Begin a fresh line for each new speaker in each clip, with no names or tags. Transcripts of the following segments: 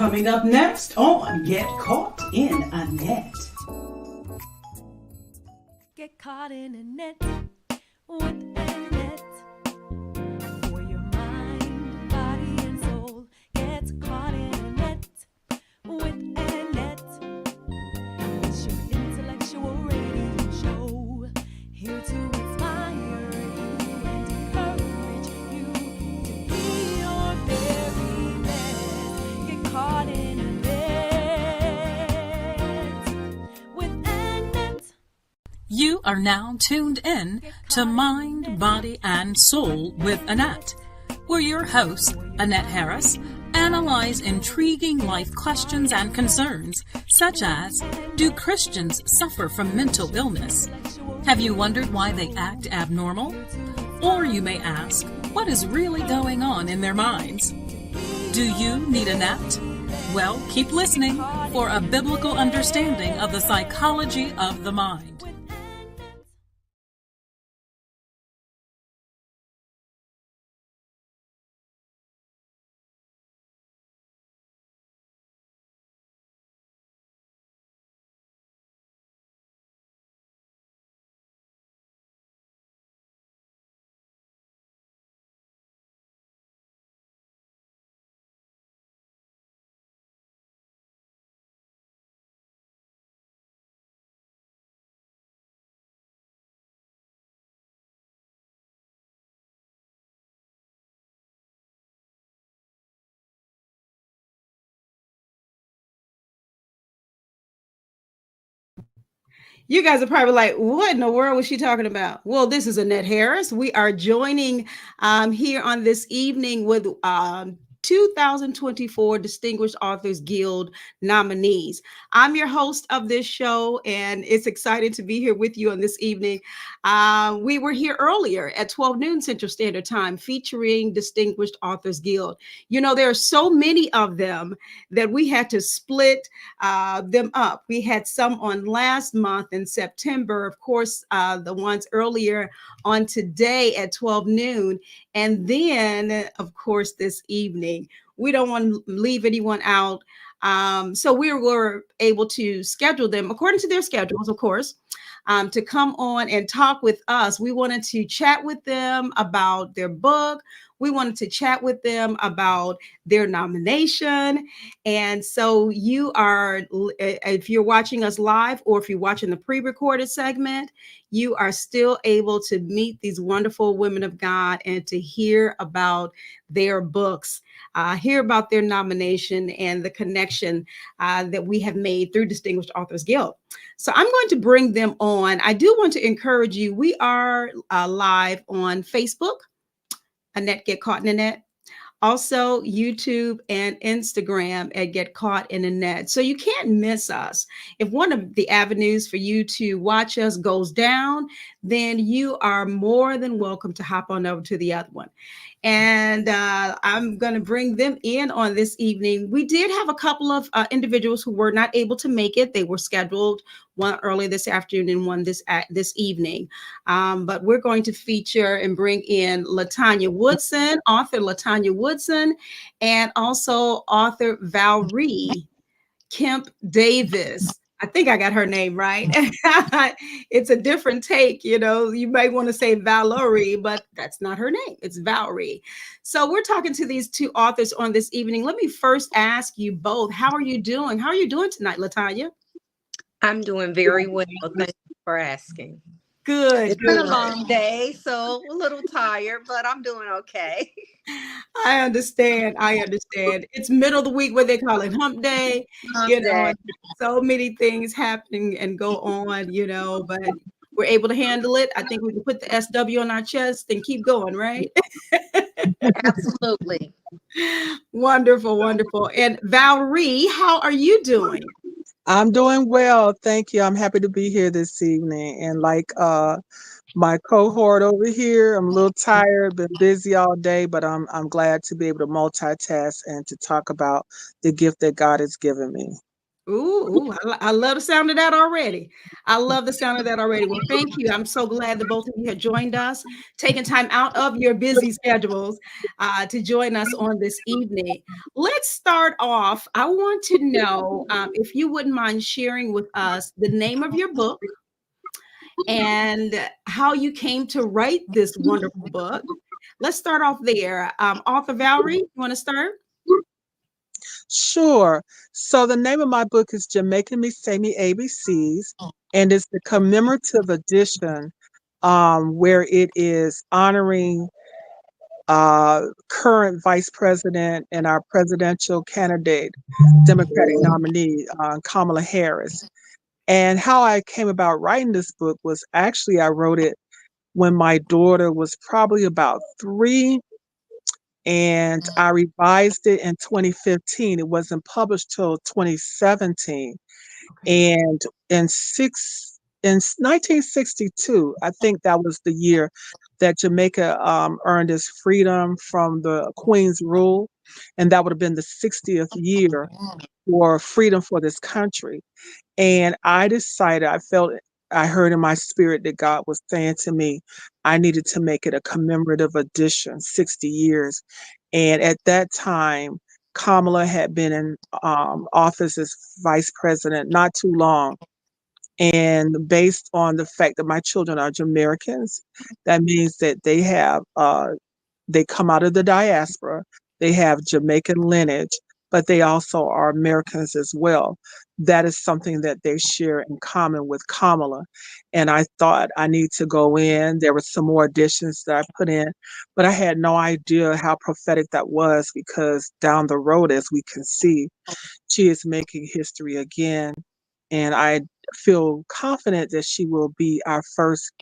Coming up next on Get Caught in a Net.
Get caught in a net with a net. For your mind, body, and soul. Get caught in a net with a net. It's your intellectual radio show. Here to inspire you and encourage you to be your very best. Get caught in a net with a net.
You are now tuned in to Mind, Body, and Soul with Annette, where your hosts, Annette Harris, analyze intriguing life questions and concerns, such as, do Christians suffer from mental illness? Have you wondered why they act abnormal? Or you may ask, what is really going on in their minds? Do you need Annette? Well, keep listening for a biblical understanding of the psychology of the mind.
You guys are probably like, what in the world was she talking about? Well, this is Annette Harris. We are joining here on this evening with 2024 Distinguished Authors Guild nominees. I'm your host of this show, and it's exciting to be here with you on this evening. We were here earlier at 12 noon Central Standard Time featuring Distinguished Authors Guild. You know, there are so many of them that we had to split them up. We had some on last month in September, of course, the ones earlier on today at 12 noon. And then, of course, this evening. We don't want to leave anyone out. So we were able to schedule them according to their schedules, of course, to come on and talk with us. We wanted to chat with them about their book. We wanted to chat with them about their nomination. And so you are, if you're watching us live or if you're watching the pre-recorded segment, you are still able to meet these wonderful women of God and to hear about their books, hear about their nomination and the connection that we have made through Distinguished Authors Guild. So I'm going to bring them on. I do want to encourage you. We are live on Facebook, Annette Get Caught in a Net. Also, YouTube and Instagram at Get Caught in a Net. So you can't miss us. If one of the avenues for you to watch us goes down, then you are more than welcome to hop on over to the other one. And I'm going to bring them in on this evening. We did have a couple of individuals who were not able to make it. They were scheduled, one early this afternoon and one this evening. But we're going to feature and bring in LaTanya Woodson, author LaTanya Woodson, and also author Valerie Kemp Davis. I think I got her name right. It's a different take, you know. You might want to say Valerie, but that's not her name. It's Valerie. So we're talking to these two authors on this evening. Let me first ask you both, how are you doing? How are you doing tonight, LaTanya?
I'm doing very well. Thank you for asking.
Good.
It's been a long day, so a little tired, but I'm doing okay.
I understand. It's middle of the week, what they call it, hump day. You know, so many things happening and go on, you know, but we're able to handle it. I think we can put the SW on our chest and keep going, right?
Absolutely.
Wonderful, wonderful. And Valerie, how are you doing?
I'm doing well. Thank you. I'm happy to be here this evening. And like my cohort over here, I'm a little tired, been busy all day, but I'm glad to be able to multitask and to talk about the gift that God has given me.
I love the sound of that already. I love the sound of that already. Well, thank you. I'm so glad that both of you have joined us, taking time out of your busy schedules to join us on this evening. Let's start off. I want to know if you wouldn't mind sharing with us the name of your book and how you came to write this wonderful book. Let's start off there. Author Valerie, you want to start?
Sure. So the name of my book is Jamaican Me Say Me ABCs, and it's the commemorative edition where it is honoring current vice president and our presidential candidate, Democratic nominee, Kamala Harris. And how I came about writing this book was actually I wrote it when my daughter was probably about 3, and I revised it in 2015. It wasn't published till 2017.
Okay.
And in 1962, I think that was the year that Jamaica earned its freedom from the Queen's rule, and that would have been the 60th year for freedom for this country. And I decided, I heard in my spirit that God was saying to me, I needed to make it a commemorative edition, 60 years. And at that time, Kamala had been in office as vice president not too long. And based on the fact that my children are Jamaicans, that means that they come out of the diaspora, they have Jamaican lineage, but they also are Americans as well. That is something that they share in common with Kamala. And I thought I need to go in. There were some more additions that I put in, but I had no idea how prophetic that was because down the road, as we can see, she is making history again. And I feel confident that she will be our first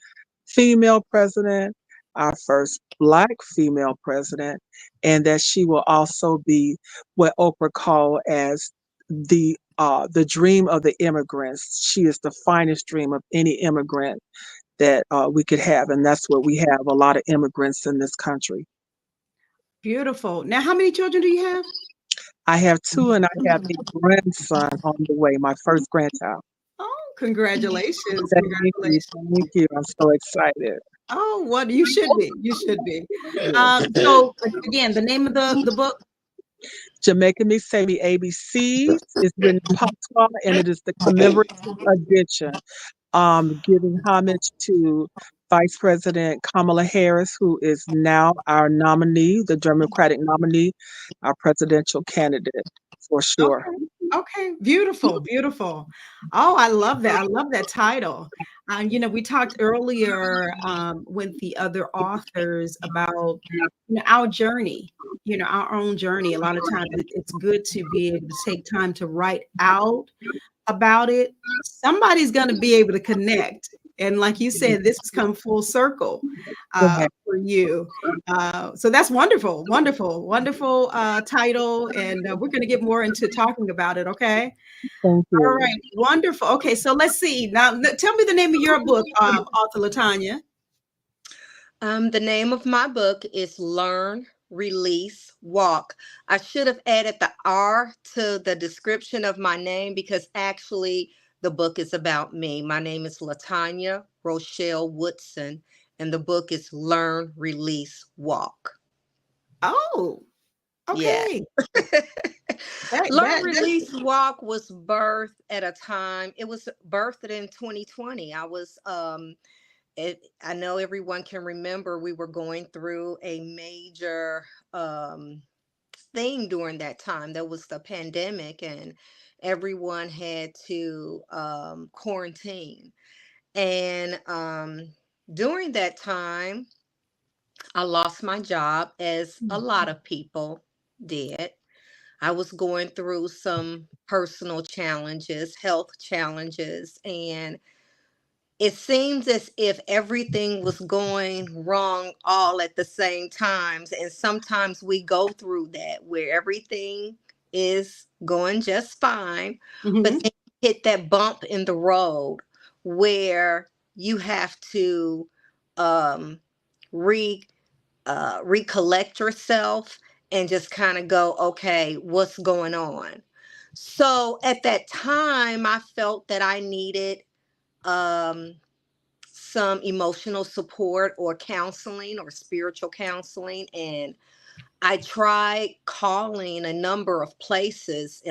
female president, our first Black female president, and that she will also be what Oprah called as the dream of the immigrants. She is the finest dream of any immigrant that we could have, and that's what we have, a lot of immigrants in this country.
Beautiful. Now, how many children do you have?
I have 2, and I have a grandson on the way, my first grandchild.
Oh, congratulations.
Thank you,
Congratulations.
thank you. I'm so excited.
Oh, what you should be. You should be. So again, the name of the book.
Jamaican Me Say Me ABCs is written in Patois, and it is the commemorative edition, giving homage to Vice President Kamala Harris, who is now our nominee, the Democratic nominee, our presidential candidate for sure.
Okay. Okay. Beautiful. Beautiful. Oh, I love that. I love that title. We talked earlier with the other authors about our journey, our own journey. A lot of times it's good to be able to take time to write out about it. Somebody's going to be able to connect. And like you said, this has come full circle for you. So that's wonderful, wonderful, wonderful title. And we're going to get more into talking about it. Okay.
Thank
All
you.
right. Wonderful. Okay. So let's see. Now, tell me the name of your book, author Latanya.
The name of my book is Learn, Release, Walk. I should have added the R to the description of my name because actually the book is about me. My name is Latanya Rochelle Woodson, and the book is Learn, Release, Walk.
Oh,
Yeah.
okay.
Learn, Release, Walk was birthed at a time. It was birthed in 2020. I know everyone can remember we were going through a major thing during that time. There was the pandemic, and everyone had to quarantine. And during that time, I lost my job, as a lot of people did. I was going through some personal challenges, health challenges, and it seems as if everything was going wrong all at the same times. And sometimes we go through that where everything is going just fine, but
Mhm.
then you hit that bump in the road where you have to um, re recollect yourself and just kind of go, okay, what's going on? So at that time, I felt that I needed um, some emotional support or counseling or spiritual counseling. And I tried calling a number of places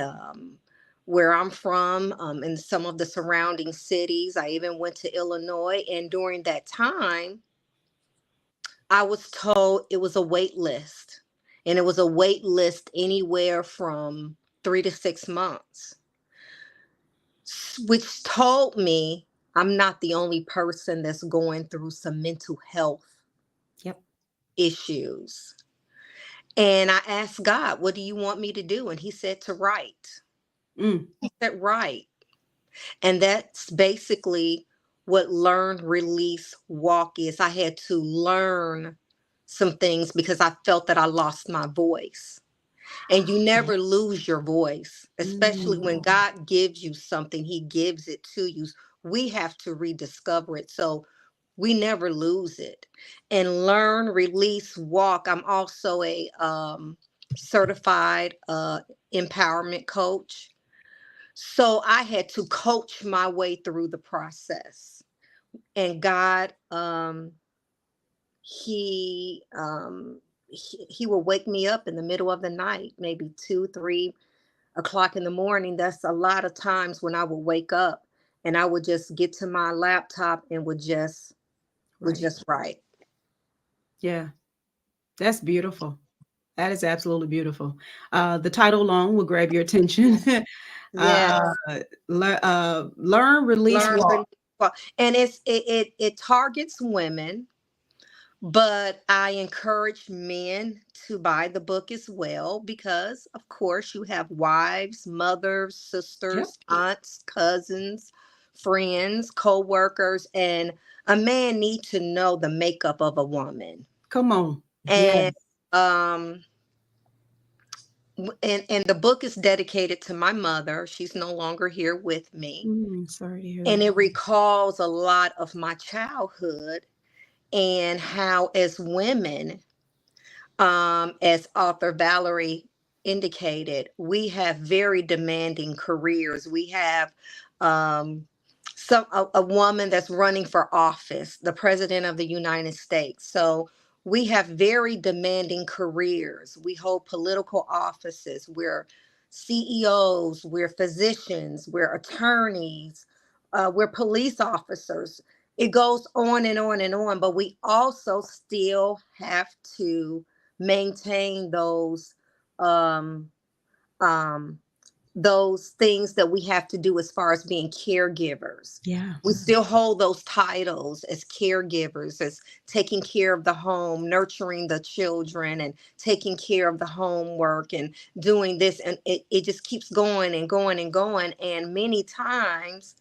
where I'm from, in some of the surrounding cities. I even went to Illinois. And during that time, I was told it was a wait list. And it was a wait list anywhere from 3 to 6 months, which told me I'm not the only person that's going through some mental health
Yep.
issues. And I asked God, what do you want me to do? And he said to write.
Mm.
He said, write. And that's basically what learn, release, walk is. I had to learn some things because I felt that I lost my voice. And you never lose your voice, especially when
Mm.
God gives you something, he gives it to you. We have to rediscover it. So we never lose it. And learn, release, walk. I'm also a certified empowerment coach. So I had to coach my way through the process. And God, he he will wake me up in the middle of the night, maybe 2, 3 o'clock in the morning. That's a lot of times when I would wake up and I would just get to my laptop and would
Right.
just write.
Yeah. That's beautiful. That is absolutely beautiful. The title alone will grab your attention.
Yeah,
uh, learn, release,
learn
walk.
really well. And it targets women, but I encourage men to buy the book as well because, of course, you have wives, mothers,
Yep.
sisters, aunts, cousins, friends, co-workers, and a man needs to know the makeup of a woman.
Come on. Yeah.
And um and the book is dedicated to my mother. She's no longer here with me.
Sorry to hear
And
that.
it recalls a lot of my childhood and how, as women, as author Valerie indicated, we have very demanding careers. We have um, a woman that's running for office, the president of the United States. So we have very demanding careers. We hold political offices. We're CEOs. We're physicians. We're attorneys. We're police officers. It goes on and on and on. But we also still have to maintain um, um, those things that we have to do as far as being caregivers.
Yeah.
We still hold those titles as caregivers, as taking care of the home, nurturing the children, and taking care of the homework and doing this. And it just keeps going and going and going. And many times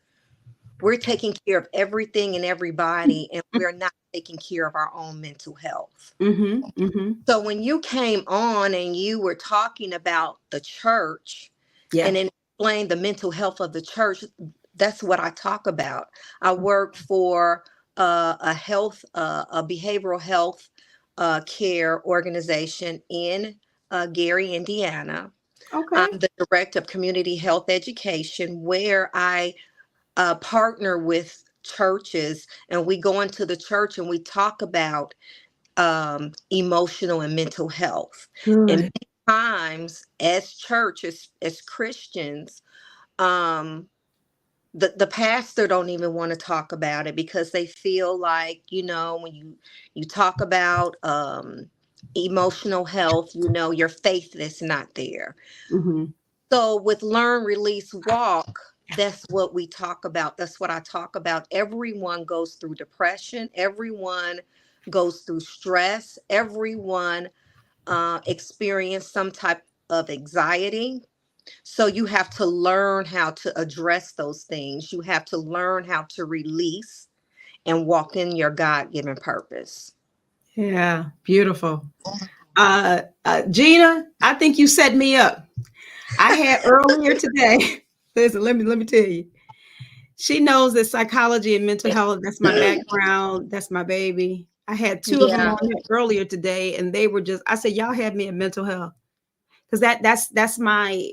we're taking care of everything and everybody, and we're not taking care of our own mental health.
Mm-hmm. Mm-hmm.
So when you came on and you were talking about the church
Yeah.
and then explained the mental health of the church, that's what I talk about. I work for a behavioral health care organization in Gary, Indiana.
Okay.
I'm the director of community health education, where I partner with churches, and we go into the church and we talk about emotional and mental health. And
Good.
many times, as churches, as Christians, um, the pastor don't even want to talk about it because they feel like, when you talk about emotional health, your faith is not there.
Mm-hmm.
So with learn, release, walk, that's what we talk about. That's what I talk about. Everyone goes through depression. Everyone goes through stress. Everyone experience some type of anxiety. So you have to learn how to address those things. You have to learn how to release and walk in your God-given purpose.
Yeah. Beautiful. Gina, I think you set me up. I had earlier today. Listen, let me tell you. She knows that psychology and mental health, that's my background, that's my baby. I had two of them
Yeah.
on here earlier today, and they were just, I said, y'all have me in mental health. because that's my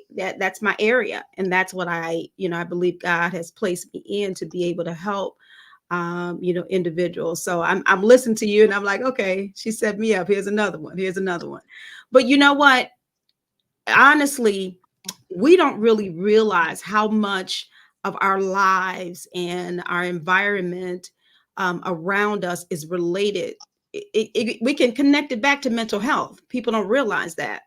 area, and that's what I believe God has placed me in to be able to help individuals. So I'm listening to you and I'm like, okay, she set me up. Here's another one. Here's another one. But you know what? Honestly, we don't really realize how much of our lives and our environment around us is related. We can connect it back to mental health. People don't realize that.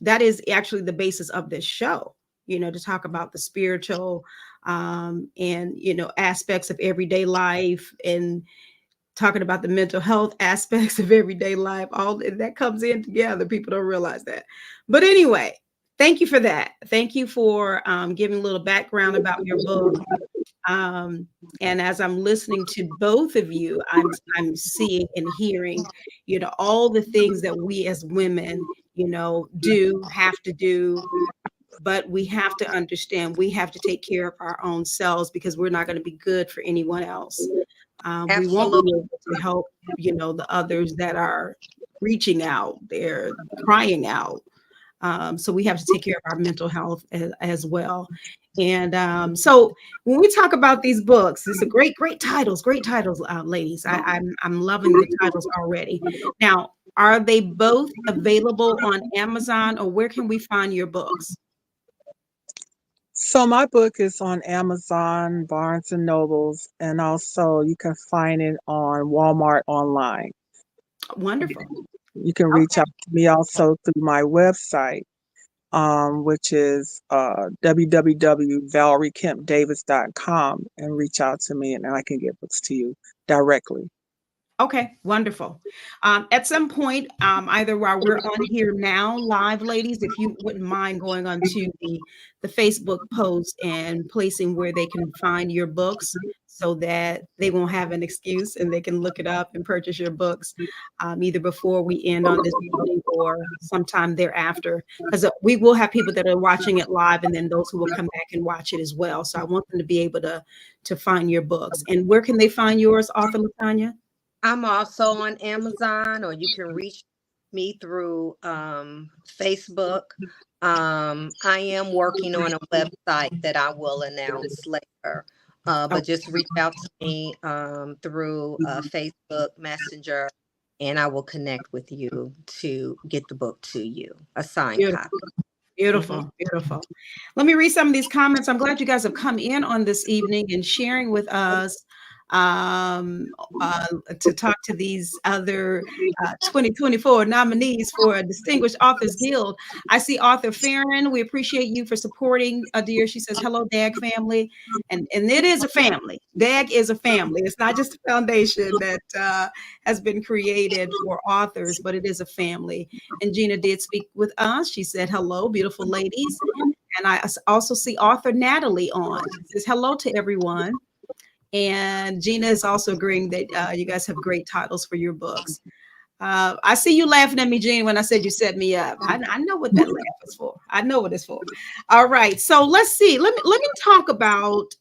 That is actually the basis of this show, to talk about the spiritual and, aspects of everyday life, and talking about the mental health aspects of everyday life. All that comes in together. People don't realize that. But anyway, thank you for that. Thank you for giving a little background about your book. Um, and as I'm listening to both of you, I'm seeing and hearing, all the things that we as women, have to do. But we have to understand we have to take care of our own selves, because we're not going to be good for anyone else. We won't be
Absolutely.
able to help, the others that are reaching out, they're crying out. So we have to take care of our mental health as well. And so when we talk about these books, these are great titles, ladies. I'm loving the titles already. Now, are they both available on Amazon, or where can we find your books?
So my book is on Amazon, Barnes and Nobles, and also you can find it on Walmart online.
Wonderful.
You can reach out to me also through my website, which is www.valeriekempdavis.com, and reach out to me, and I can get books to you directly.
Okay, wonderful. At some point, either while we're on here now, live, ladies, if you wouldn't mind going on to the Facebook post and placing where they can find your books, so that they won't have an excuse and they can look it up and purchase your books, either before we end on this evening or sometime thereafter, because we will have people that are watching it live, and then those who will come back and watch it as well. So I want them to be able to find your books. And where can they find yours, author Latanya?
I'm also on Amazon, or you can reach me through Facebook. I am working on a website that I will announce later. But just reach out to me through Facebook Messenger, and I will connect with you to get the book to you, a signed
Beautiful.
copy.
Beautiful, beautiful. Let me read some of these comments. I'm glad you guys have come in on this evening and sharing with us, um, to talk to these other 2024 nominees for a Distinguished Authors Guild. I see author Farron. We appreciate you for supporting, dear. She says, hello, DAG family. And it is a family. DAG is a family. It's not just a foundation that has been created for authors, but it is a family. And Gina did speak with us. She said, hello, beautiful ladies. And I also see author Natalie on. She says, hello to everyone. And Gina is also agreeing that you guys have great titles for your books. I see you laughing at me, Gina, when I said you set me up. I know what that laugh is for. I know what it's for. All right. So let's see. Let me talk about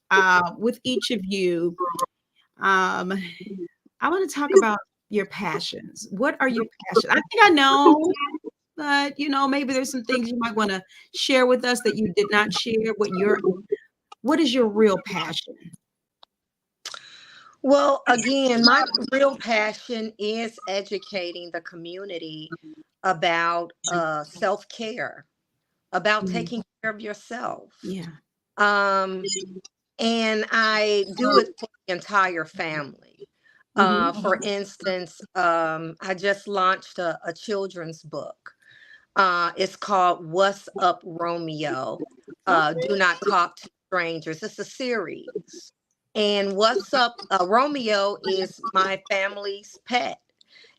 with each of you. I want to talk about your passions. What are your passions? I think I know, but maybe there's some things you might want to share with us that you did not share. What is your real passion?
Well, again, my real passion is educating the community about self-care, about taking care of yourself.
Yeah.
And I do it for the entire family. For instance, I just launched a children's book. It's called What's Up, Romeo? Do Not Talk to Strangers. It's a series. And What's Up, Romeo is my family's pet.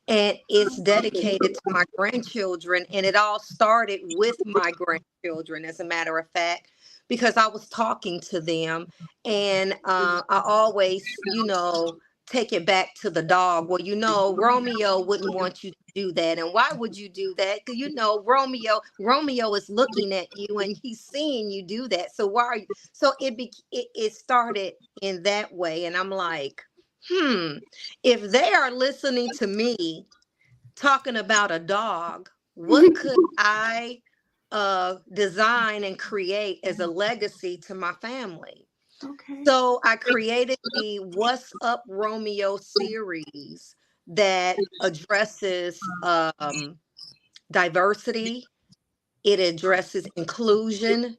And it's dedicated to my grandchildren. And it all started with my grandchildren, as a matter of fact, because I was talking to them. And I always, take it back to the dog. Well, Romeo wouldn't want you to do that. And why would you do that? Because Romeo is looking at you and he's seeing you do that. So why are you? So it started in that way. And I'm like, if they are listening to me talking about a dog, what could I design and create as a legacy to my family.
Okay.
So I created the What's Up Romeo series that addresses diversity, it addresses inclusion,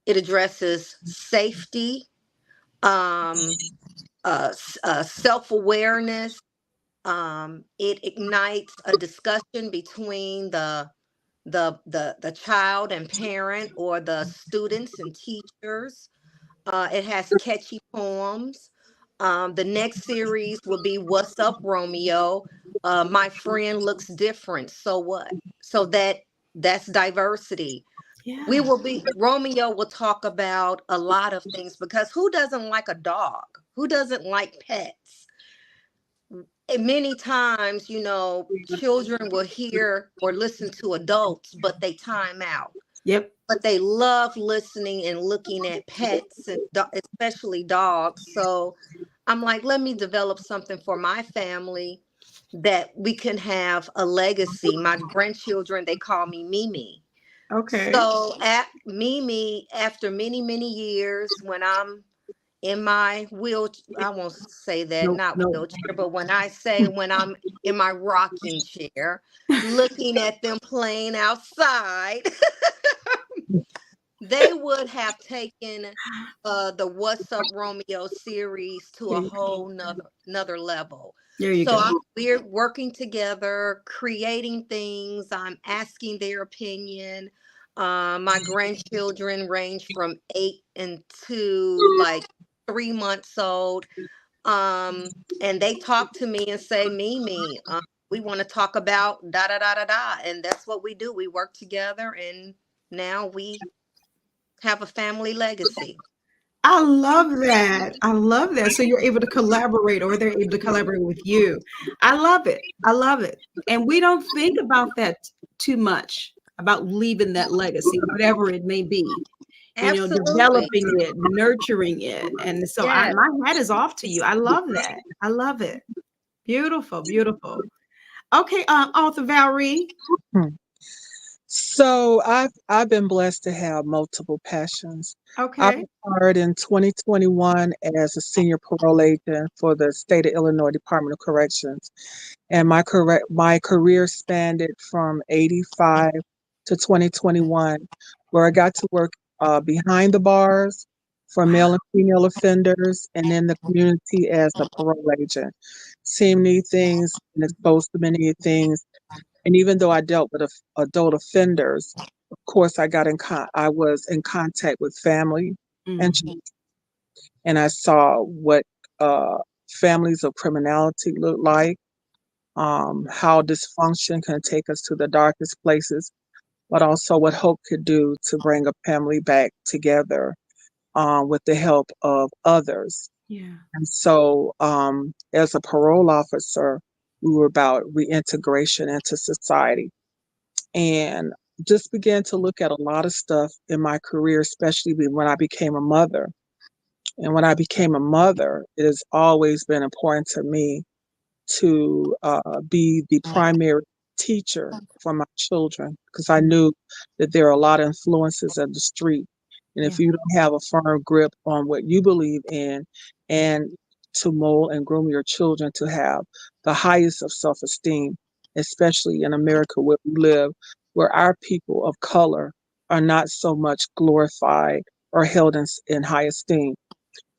it addresses safety, um, self awareness. It ignites a discussion between the child and parent, or the students and teachers. It has catchy poems. The next series will be What's Up, Romeo? My friend looks different. So what? So that's diversity. We
Yeah.
will be Romeo will talk about a lot of things, because who doesn't like a dog? Who doesn't like pets? And many times, children will hear or listen to adults, but they time out.
Yep.
But they love listening and looking at pets, and especially dogs. So I'm like, let me develop something for my family that we can have a legacy. My grandchildren, they call me Mimi.
Okay.
So at Mimi, after many, many years, when I'm in my wheelchair, I won't say that,
No,
not
no.
wheelchair, but when I'm in my rocking chair, looking at them playing outside, they would have taken the What's Up Romeo series to
There
a
you go.
whole another level.
There you
So
go.
we're working together, creating things. I'm asking their opinion. My grandchildren range from 8 and to like 3 months old. And they talk to me and say, Mimi, we want to talk about da da da da da. And that's what we do. We work together, and now we have a family legacy.
I love that. I love that. So you're able to collaborate, or they're able to collaborate with you. I love it. I love it. And we don't think about that too much, about leaving that legacy, whatever it may be,
Absolutely.
developing it, nurturing it. And so
Yes.
my hat is off to you. I love that. I love it. Beautiful, beautiful. Okay, author Valerie.
Hmm. So I've been blessed to have multiple passions. I
Okay.
retired in 2021 as a senior parole agent for the state of Illinois Department of Corrections, and my career spanned it from '85 to 2021, where I got to work behind the bars for
Wow.
male and female offenders, and in the community as a parole agent, seeing many things and exposed to many things. And even though I dealt with adult offenders, of course, I was in contact with family and
Mhm.
and I saw what uh, families of criminality look like, how dysfunction can take us to the darkest places, but also what hope could do to bring a family back together with the help of others.
Yeah.
And so, as a parole officer, we were about reintegration into society, and just began to look at a lot of stuff in my career, especially when I became a mother. And when I became a mother, it has always been important to me to be the primary teacher for my children, because I knew that there are a lot of influences in the street. And if
Yeah.
you don't have a firm grip on what you believe in, and to mold and groom your children to have the highest of self esteem, especially in America where we live, where our people of color are not so much glorified or held in high esteem.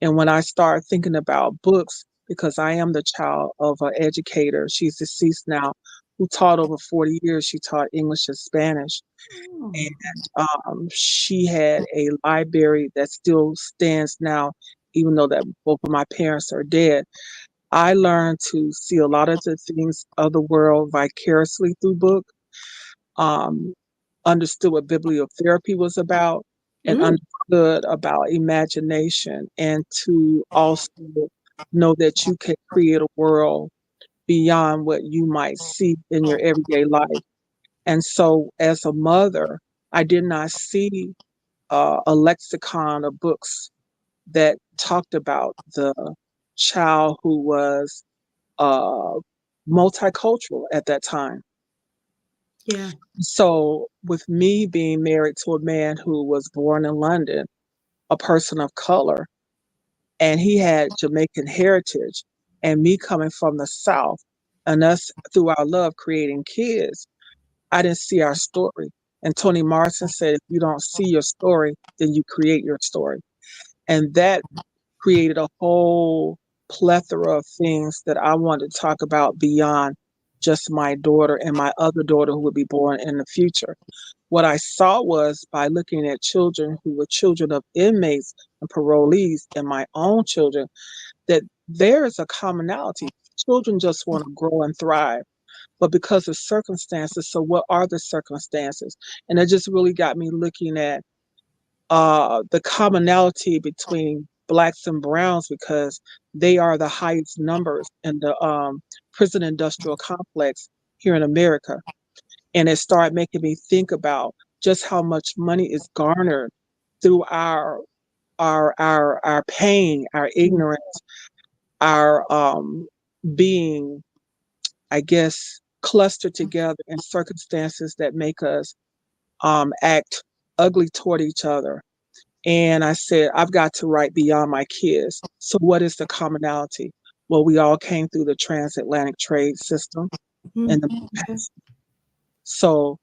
And when I started thinking about books, because I am the child of an educator, she's deceased now, who taught over 40 years. She taught English and Spanish.
Oh.
And she had a library that still stands now, even though that both of my parents are dead. I learned to see a lot of the things of the world vicariously through books, um, understood what bibliotherapy was about, and
Mm.
understood about imagination, and to also know that you can create a world beyond what you might see in your everyday life. And so, as a mother, I did not see a lexicon of books that talked about the child who was uh, multicultural at that time.
Yeah.
So, with me being married to a man who was born in London, a person of color, and he had Jamaican heritage, and me coming from the South, and us through our love creating kids, I didn't see our story. And Toni Morrison said, if you don't see your story, then you create your story. And that created a whole plethora of things that I wanted to talk about beyond just my daughter and my other daughter who would be born in the future. What I saw was by looking at children who were children of inmates and parolees and my own children, that there is a commonality. Children just want to grow and thrive, but because of circumstances, so what are the circumstances? And it just really got me looking at the commonality between blacks and browns because they are the highest numbers in the prison industrial complex here in America. And it started making me think about just how much money is garnered through our pain, our ignorance, our being, I guess, clustered together in circumstances that make us act ugly toward each other. And I said, I've got to write beyond my kids. So, what is the commonality? Well, we all came through the transatlantic trade system in the
Okay.
past. So,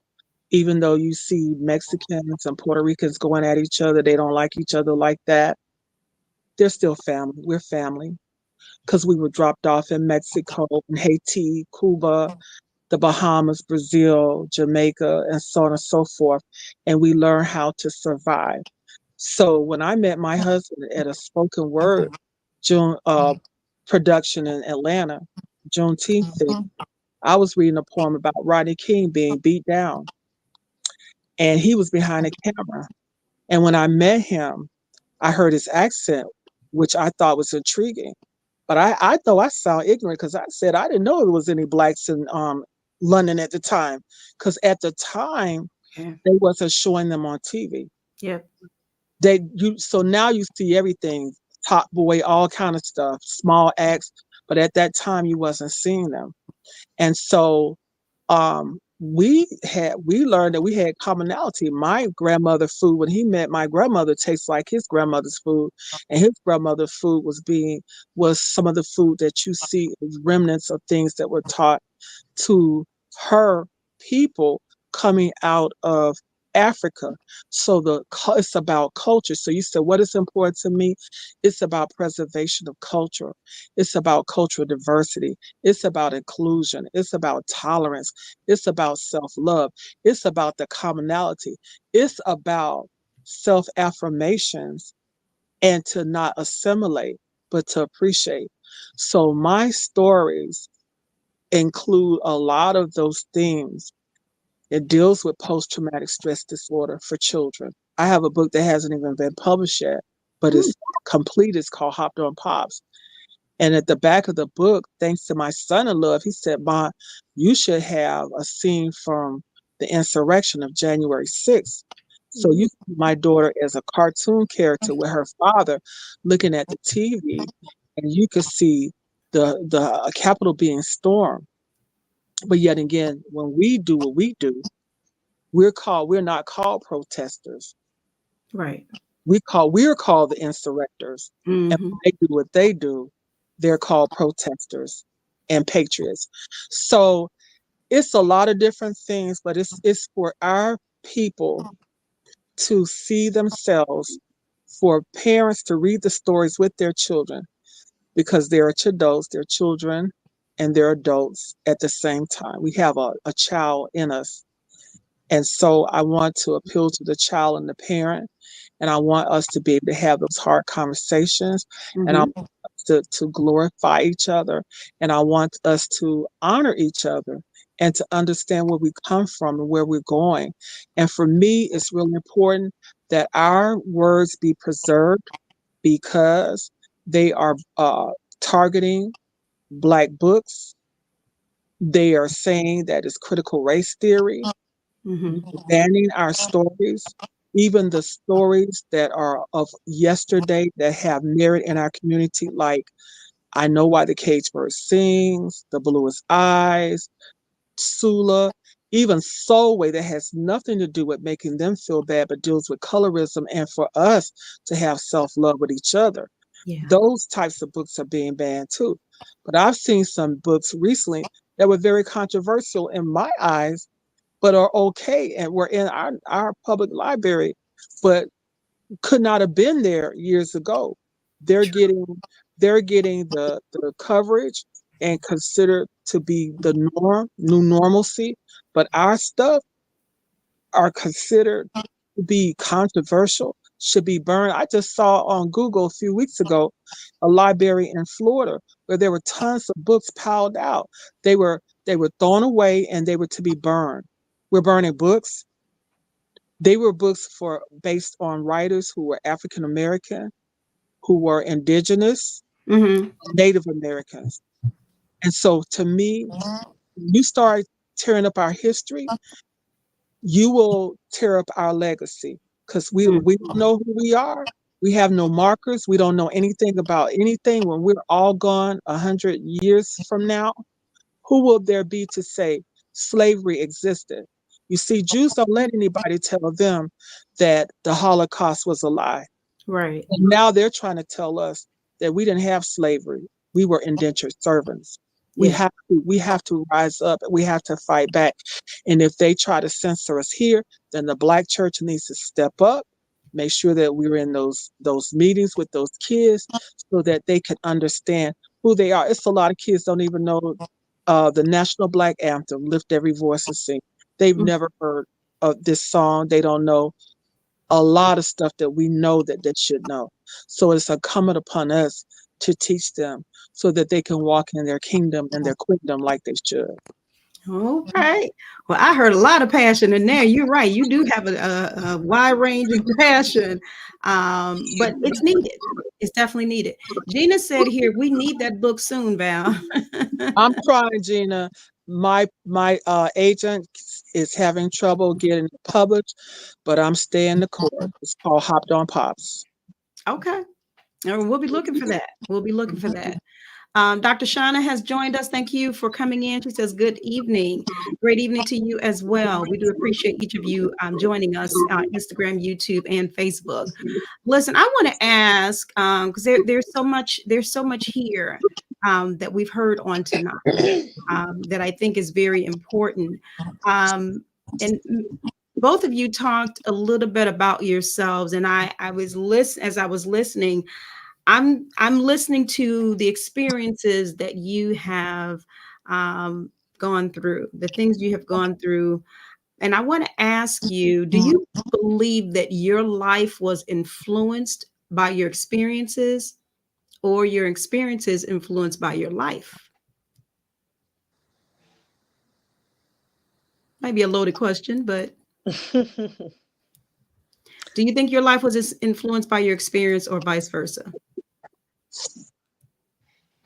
even though you see Mexicans and Puerto Ricans going at each other, they don't like each other like that. They're still family. We're family because we were dropped off in Mexico, and Haiti, Cuba, the Bahamas, Brazil, Jamaica, and so on and so forth. And we learn how to survive. So when I met my husband at a spoken word June production in Atlanta, Juneteenth thing, I was reading a poem about Rodney King being beat down, and he was behind the camera. And when I met him, I heard his accent, which I thought was intriguing. But I thought I sound ignorant because I said I didn't know there was any blacks in London at the time. Because at the time
Yeah.
they wasn't showing them on TV.
Yep.
So now you see everything, Top Boy, all kind of stuff, small acts, but at that time you wasn't seeing them. And so we learned that we had commonality. My grandmother food, when he met my grandmother, tastes like his grandmother's food, and his grandmother's food was some of the food that you see as remnants of things that were taught to her people coming out of Africa. So it's about culture. So you said, what is important to me? It's about preservation of culture. It's about cultural diversity. It's about inclusion. It's about tolerance. It's about self-love. It's about the commonality. It's about self-affirmations and to not assimilate, but to appreciate. So my stories include a lot of those themes. It deals with post traumatic stress disorder for children. I have a book that hasn't even been published yet, but
Mm.
it's complete. It's called Hopped on Pops. And at the back of the book, thanks to my son in love, he said, Ma, you should have a scene from the insurrection of January 6th. So you see my daughter as a cartoon character with her father looking at the TV, and you could see the Capitol being stormed. But yet again, when we do what we do, we're not called protesters.
Right.
We're called the insurrectors. And
Hmm.
when they do what they do, they're called protesters and patriots. So it's a lot of different things, but it's for our people to see themselves, for parents to read the stories with their children, because they're adults, they're children, and they're adults at the same time. We have a child in us. And so I want to appeal to the child and the parent, and I want us to be able to have those hard conversations, and I
Hmm.
want us to glorify each other, and I want us to honor each other and to understand where we come from and where we're going. And for me, it's really important that our words be preserved because they are targeting Black books. They are saying that it's critical race theory,
Hmm.
banning our stories, even the stories that are of yesterday that have merit in our community, like I Know Why the Cage Bird Sings, The Bluest Eyes, Sula. even Soul Way that has nothing to do with making them feel bad, but deals with colorism and for us to have self love with each other.
Yeah.
Those types of books are being banned too. But I've seen some books recently that were very controversial in my eyes, but are okay and were in our public library, but could not have been there years ago. They're
True.
getting they're getting the coverage and considered to be the norm, new normalcy. But our stuff are considered to be controversial, should be burned. I just saw on Google a few weeks ago a library in Florida where there were tons of books piled out. They were thrown away and they were to be burned. We're burning books. They were books for based on writers who were African American, who were indigenous,
Mm-hmm.
Native Americans. And so to me, you start tearing up our history, you will tear up our legacy because we don't know who we are. We have no markers. We don't know anything about anything. When we're all gone 100 years from now, who will there be to say slavery existed? You see, Jews don't let anybody tell them that the Holocaust was a lie.
Right.
And now they're trying to tell us that we didn't have slavery. We were indentured servants.
Yeah.
We have to rise up. We have to fight back. And if they try to censor us here, then the black church needs to step up, make sure that we're in those meetings with those kids so that they can understand who they are. It's a lot of kids don't even know the National Black Anthem, Lift Every Voice and Sing. They've
Mm.
never heard of this song. They don't know a lot of stuff that we know that they should know. So it's incumbent upon us to teach them so that they can walk in their kingdom and their queendom like they should.
All right. Well, I heard a lot of passion in there. You're right. You do have a wide range of passion, but it's needed. It's definitely needed. Gina said here, we need that book soon, Val.
I'm trying, Gina. My agent is having trouble getting it published, but I'm staying the course. It's called Hopped on Pops.
Okay. We'll be looking for that. We'll be looking for that. Dr. Shauna has joined us. Thank you for coming in. She says, good evening. Great evening to you as well. We do appreciate each of you joining us on Instagram, YouTube, and Facebook. Listen, I want to ask, because there's so much here that we've heard on tonight that I think is very important. And both of you talked a little bit about yourselves, and I was as I was listening, I'm listening to the experiences that you have gone through, the things you have gone through. And I want to ask you, do you believe that your life was influenced by your experiences or your experiences influenced by your life? Might be a loaded question, but do you think your life was influenced by your experience or vice versa?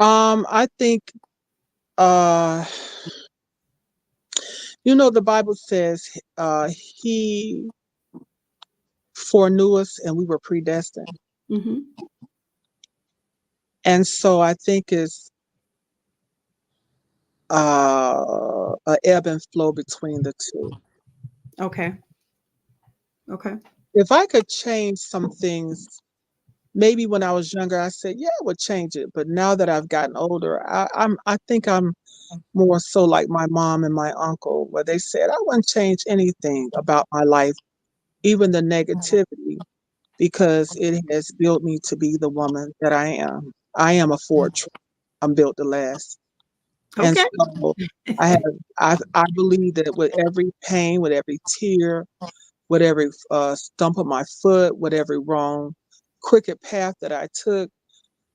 I think uh the Bible says he foreknew us and we were predestined.
Mm-hmm.
And so I think it's a ebb and flow between the two.
Okay. Okay.
If I could change some things, maybe when I was younger, I said, yeah, I would change it. But now that I've gotten older, I think I'm more so like my mom and my uncle, where they said I wouldn't change anything about my life, even the negativity, because it has built me to be the woman that I am. I am a fortress. I'm built to last. And
Okay.
so I have I believe that with every pain, with every tear, with every stump of my foot, with every wrong crooked path that I took,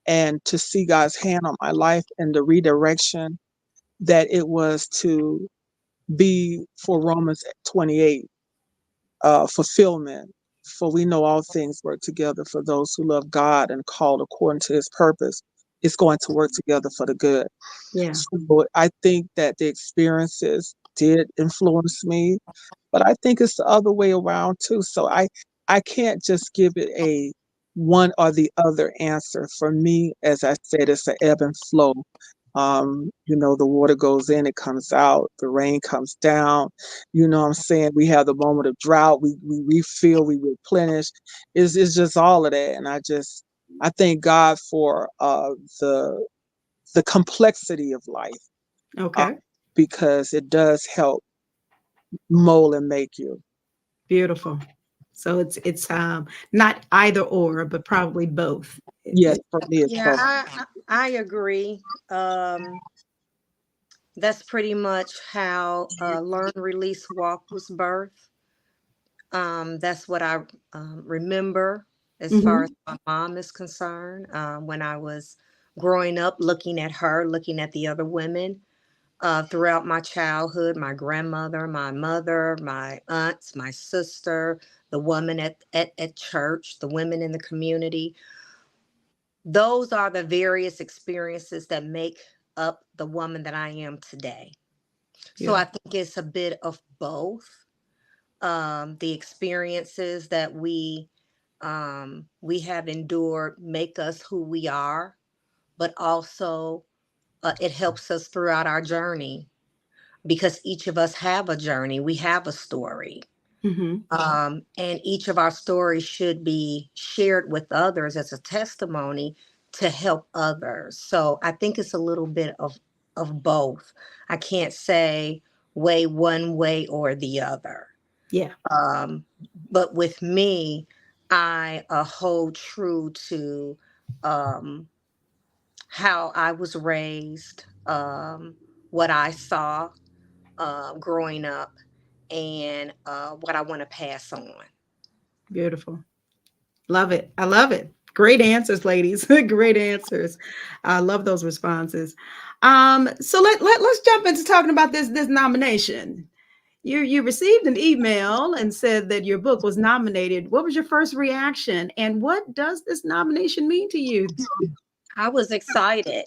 and to see God's hand on my life and the redirection that it was to be for Romans 28 fulfillment. For we know all things work together for those who love God and called according to his purpose. It's going to work together for the good.
Yeah.
So I think that the experiences did influence me, but I think it's the other way around too. So I can't just give it a one or the other answer. For me, as I said, it's an ebb and flow. The water goes in, it comes out, the rain comes down. You know what I'm saying? We have the moment of drought, we refill, we replenish. It's just all of that. And I thank God for the complexity of life, uh,
Okay.
because it does help mold and make you.
Beautiful. So it's not either or, but probably both.
Yes, for me it's
Yeah,
both.
I agree. That's pretty much how Learn, Release, Walk was birthed. That's what I remember as far as
Mhm.
my mom is concerned. When I was growing up, looking at her, looking at the other women throughout my childhood, my grandmother, my mother, my aunts, my sister, the woman at church, the women in the community. Those are the various experiences that make up the woman that I am today. So
Yeah.
I think it's a bit of both. The experiences that we have endured make us who we are, but also it helps us throughout our journey because each of us have a journey. We have a story.
Mhm.
And each of our stories should be shared with others as a testimony to help others. So I think it's a little bit of both. I can't say way one way or the other.
Yeah.
Um, but with me, I hold true to um, how I was raised, what I saw growing up, and what I want to pass on.
Beautiful. Love it. I love it. Great answers, ladies. Great answers. I love those responses. So let's jump into talking about this nomination. You received an email and said that your book was nominated. What was your first reaction, and what does this nomination mean to you?
I was excited.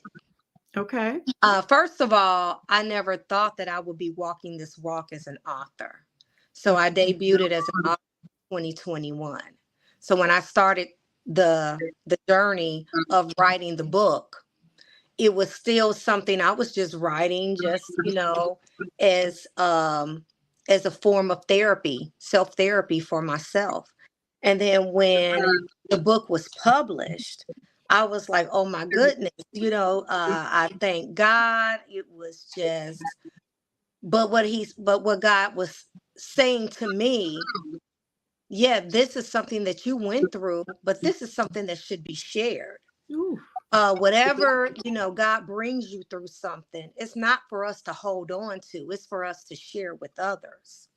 Okay.
First of all, I never thought that I would be walking this walk as an author. So I debuted it as an author in 2021. So when I started the journey of writing the book, it was still something I was just writing, just as a form of therapy, self therapy for myself. And then when the book was published, I was like, oh my goodness, I thank God. It was just, but what God was saying to me, yeah, this is something that you went through, but this is something that should be shared.
Ooh,
Whatever, God brings you through something, it's not for us to hold on to, it's for us to share with others.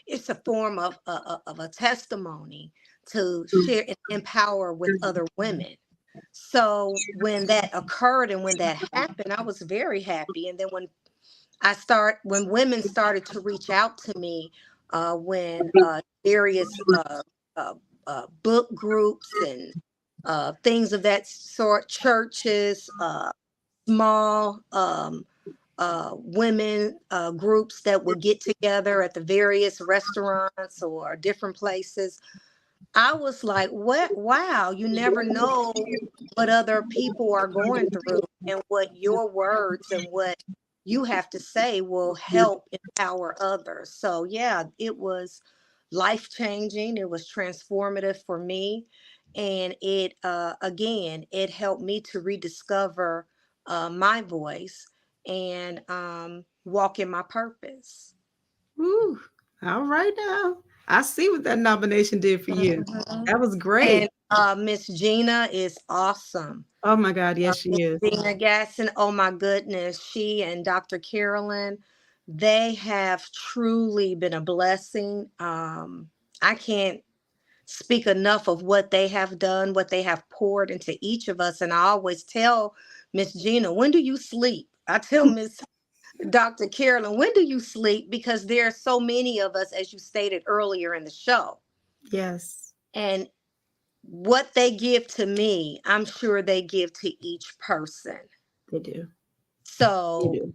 It's a form of a testimony to share and empower with other women. So when that occurred and when that happened, I was very happy. And then when women started to reach out to me, when various book groups and things of that sort, churches, small women groups that would get together at the various restaurants or different places. I was like, what? Wow, you never know what other people are going through and what your words and what you have to say will help empower others. So, yeah, it was life changing. It was transformative for me. And again, it helped me to rediscover my voice and walk in my purpose.
ooh. All right now. I see what that nomination did for you.
Mhm.
That was great.
And Miss Gina is awesome.
Oh my God, yes, she
Miss
is.
Gina Gasson, oh my goodness, she and Dr. Carolyn, they have truly been a blessing. I can't speak enough of what they have done, what they have poured into each of us. And I always tell Miss Gina, when do you sleep? I tell Miss Dr. Carolyn, when do you sleep? Because there are so many of us, as you stated earlier in the show.
Yes,
And what they give to me, I'm sure they give to each person.
they do. They
So
do.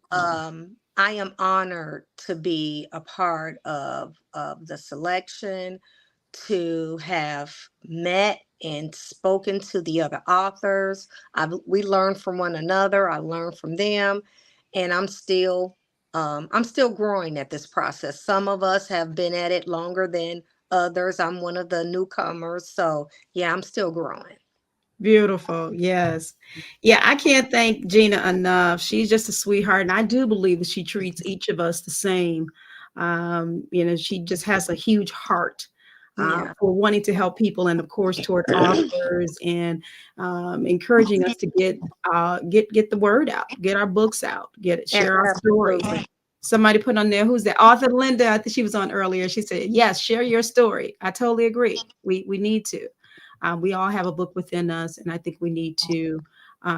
I am honored to be a part of the selection, to have met and spoken to the other authors. We learned from one another. I learned from them, and I'm still growing at this process. Some of us have been at it longer than others. I'm one of the newcomers, so yeah, I'm still growing.
Beautiful. Yes. Yeah, I can't thank Gina enough. She's just a sweetheart. And I do believe that she treats each of us the same. She just has a huge heart
Yeah,
for wanting to help people and of course toward authors and encouraging us to get the word out, get our books out, share our story.
absolutely.
Somebody put on there, who's the author? Linda, I think she was on earlier. She said, yes, share your story. I totally agree. We need to. We all have a book within us, and I think we need to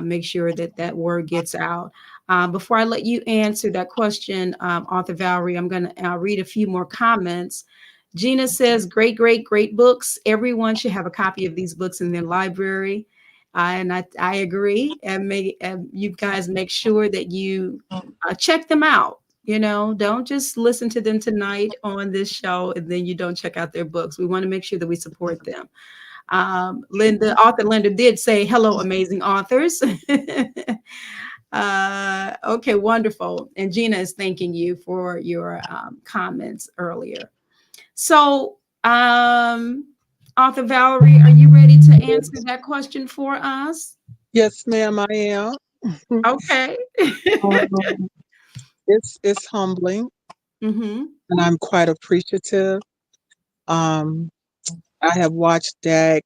make sure that that word gets out. Before I let you answer that question, Author Valerie, I'm going to read a few more comments. Gina says, great, great, great books. Everyone should have a copy of these books in their library. And I agree. And you guys make sure that you check them out. Don't just listen to them tonight on this show and then you don't check out their books. We want to make sure that we support them. Author Linda did say, hello, amazing authors. Okay, wonderful. And Gina is thanking you for your comments earlier. So, Author Valerie, are you ready to answer that question for us?
Yes, ma'am, I am.
Okay.
Um, it's humbling,
Mm-hmm.
and I'm quite appreciative. Um, I have watched DAG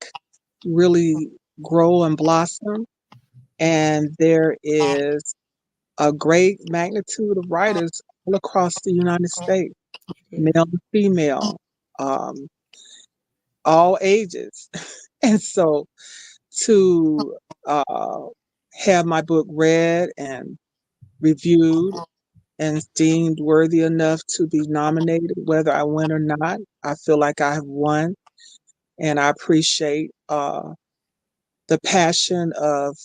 really grow and blossom, and there is a great magnitude of writers all across the United States, male and female, um, all ages. And so to uh, have my book read and reviewed and deemed worthy enough to be nominated, whether I win or not, I feel like I have won. And I appreciate the passion of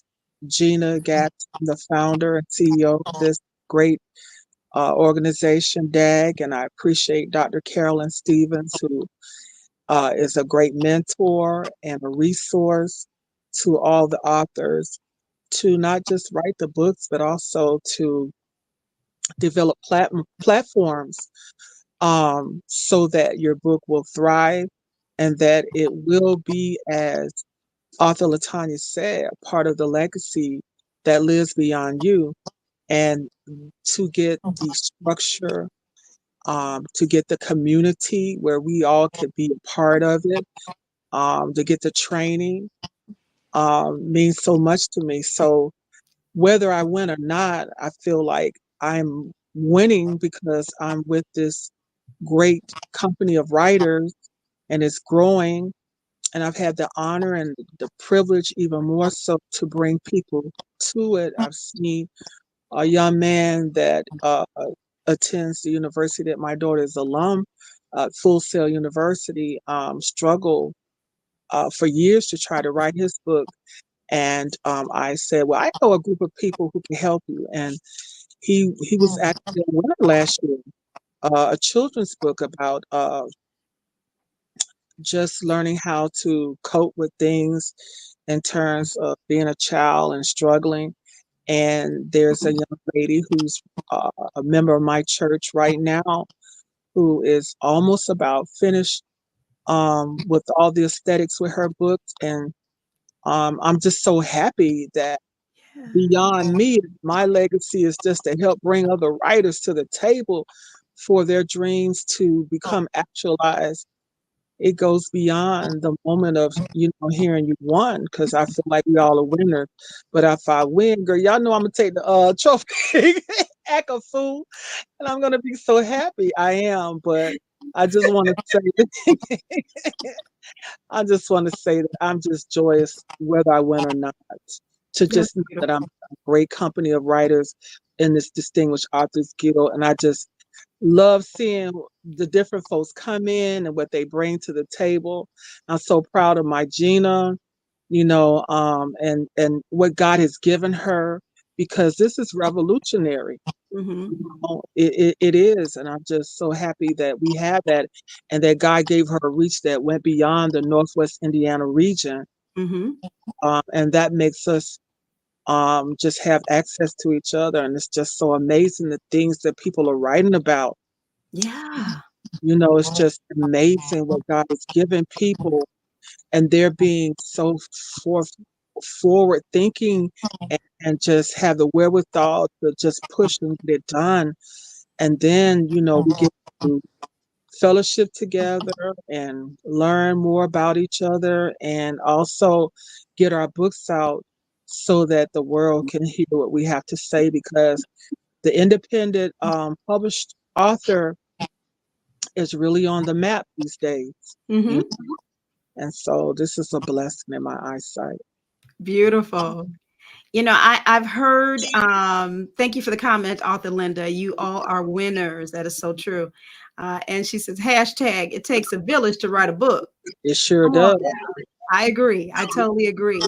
Gina Gatz, the founder and CEO of this great organization, DAG. And I appreciate Dr. Carolyn Stevens, who is a great mentor and a resource to all the authors to not just write the books, but also to develop platforms so that your book will thrive and that it will be, as author Latanya said, a part of the legacy that lives beyond you. And to get the structure, to get the community where we all could be a part of it, to get the training means so much to me. So whether I win or not, I feel like I'm winning because I'm with this great company of writers and it's growing. And I've had the honor and the privilege, even more so, to bring people to it. I've seen a young man that attends the university that my daughter is alum, Full Sail University, struggle for years to try to write his book. And I said, well, I know a group of people who can help you. And he was actually a winner last year, a children's book about just learning how to cope with things in terms of being a child and struggling. And there's a young lady who's a member of my church right now who is almost about finished with all the aesthetics with her books. And I'm just so happy that beyond me, my legacy is just to help bring other writers to the table for their dreams to become actualized. It goes beyond the moment of, hearing you won, because I feel like we all are winners. But if I win, girl, y'all know I'm gonna take the trophy, act a fool, and I'm gonna be so happy. I am, but I just want to say, I just want to say that I'm just joyous whether I win or not. To
That's
just know that I'm
beautiful.
a great company of writers in this Distinguished Authors Guild, and I just love seeing the different folks come in and what they bring to the table. I'm so proud of my Gina, and what God has given her because this is revolutionary.
Mm-hmm.
Oh, it is, and I'm just so happy that we have that, and that God gave her a reach that went beyond the Northwest Indiana region,
Mm-hmm.
and that makes us just have access to each other, and it's just so amazing the things that people are writing about.
Yeah.
It's just amazing what God has given people, and they're being so forth forward thinking, and just have the wherewithal to just push and get it done. And then, we get to fellowship together and learn more about each other, and also get our books out so that the world can hear what we have to say, because the independent published author is really on the map these days. You
Mm-hmm.
know? And so this is a blessing in my eyesight.
Beautiful. I've heard, thank you for the comment, author Linda. You all are winners. That is so true. And she says, hashtag, it takes a village to write a book.
It sure
Come on
does.
now. I agree. I totally agree.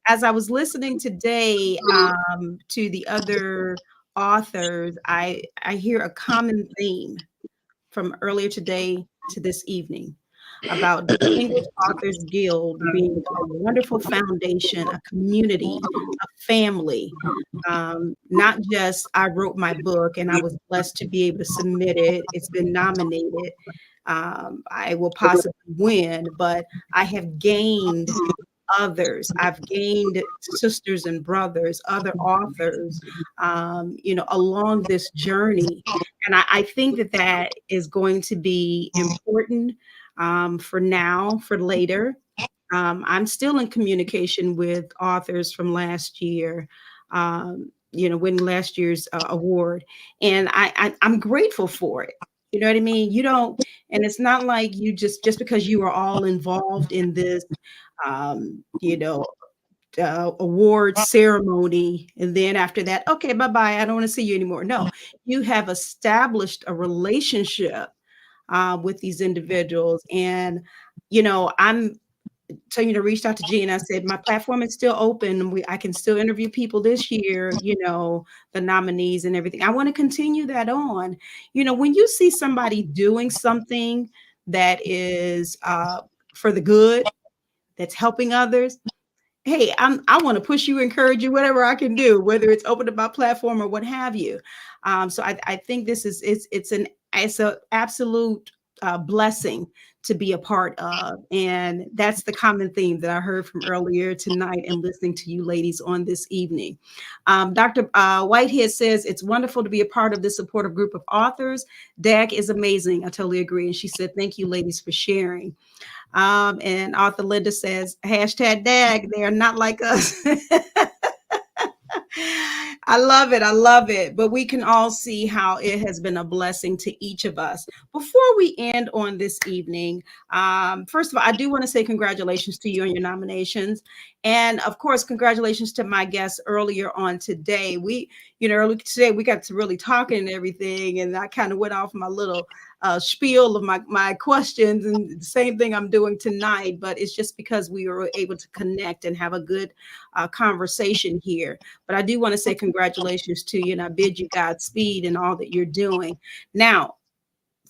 As I was listening today to the other authors, I hear a common theme from earlier today to this evening about Distinguished Authors Guild being a wonderful foundation, a community, a family. Not just I wrote my book and I was blessed to be able to submit it. It's been nominated. I will possibly win, but I have gained others. I've gained sisters and brothers, other authors, along this journey. And I think that that is going to be important for now, for later. I'm still in communication with authors from last year. Winning last year's award, and I'm grateful for it. You know what I mean? You don't, and it's not like you just because you are all involved in this, um, you know, award ceremony, and then after that, okay, bye bye. I don't want to see you anymore. No, you have established a relationship with these individuals, and I'm so reached out to G and I said my platform is still open. I can still interview people this year, the nominees and everything. I want to continue that on. When you see somebody doing something that is for the good, that's helping others, hey, I want to push you, encourage you, whatever I can do, whether it's open to my platform or what have you. So I think this is it's an absolute blessing to be a part of, and that's the common theme that I heard from earlier tonight and listening to you ladies on this evening. Dr. Whitehead says it's wonderful to be a part of this supportive group of authors. DAG is amazing. I totally agree. And she said, thank you, ladies, for sharing. And Arthur Linda says, hashtag DAG, they are not like us. I love it. I love it. But we can all see how it has been a blessing to each of us. Before we end on this evening, first of all, I do want to say congratulations to you on your nominations. And of course, congratulations to my guests earlier on today. Earlier today, we got to really talking and everything. And I kind of went off my little spiel of my questions, and the same thing I'm doing tonight, but it's just because we were able to connect and have a good conversation here. But I do want to say congratulations to you, and I bid you Godspeed in all that you're doing. Now,